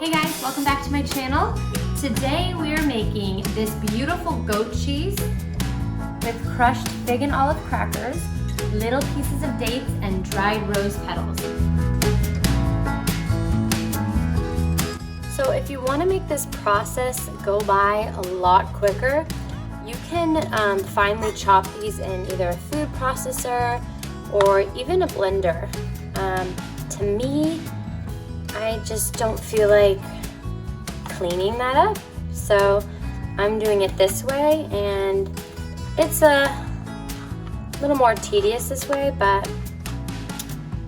Hey guys, welcome back to my channel. Today we are making this beautiful goat cheese with crushed fig and olive crackers, little pieces of dates, and dried rose petals. So if you want to make this process go by a lot quicker, you can finely chop these in either a food processor or even a blender. To me, I just don't feel like cleaning that up, so I'm doing it this way, and it's a little more tedious this way, but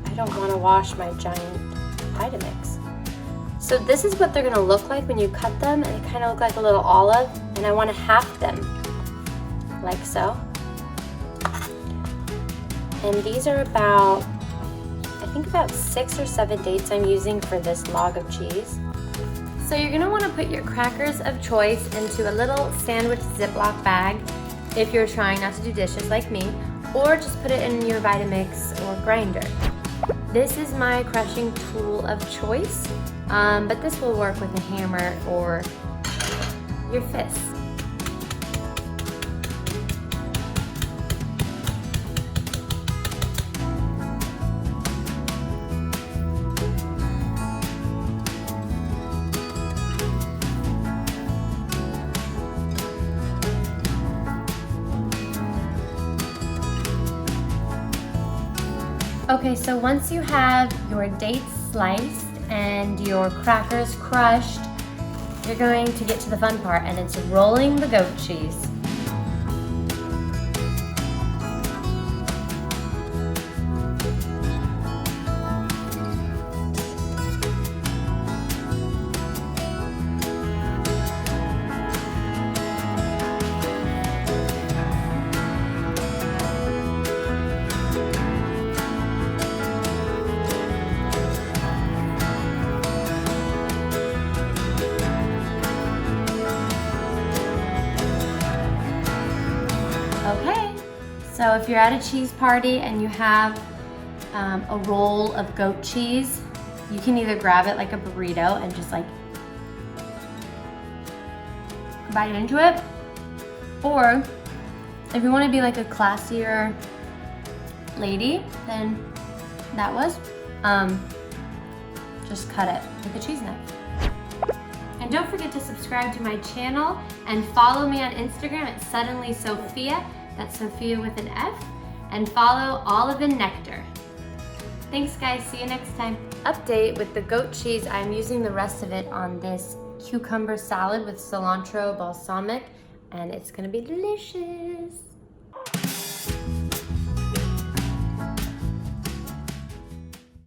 I don't want to wash my giant Vitamix. So this is what they're going to look like when you cut them, and they kind of look like a little olive, and I want to half them like so. And these are about, I think about 6 or 7 dates I'm using for this log of cheese. So you're gonna wanna put your crackers of choice into a little sandwich Ziploc bag if you're trying not to do dishes like me, or just put it in your Vitamix or grinder. This is my crushing tool of choice, but this will work with a hammer or your fist. Okay, so once you have your dates sliced and your crackers crushed, you're going to get to the fun part, and it's rolling the goat cheese. Okay, so if you're at a cheese party and you have a roll of goat cheese, you can either grab it like a burrito and just like bite into it, or if you want to be like a classier lady, then that was, just cut it with a cheese knife. And don't forget to subscribe to my channel and follow me on Instagram at suddenlysofia, that's Sophia with an F, and follow Olive and Nectar. Thanks guys, see you next time. Update with the goat cheese, I'm using the rest of it on this cucumber salad with cilantro balsamic, and it's gonna be delicious.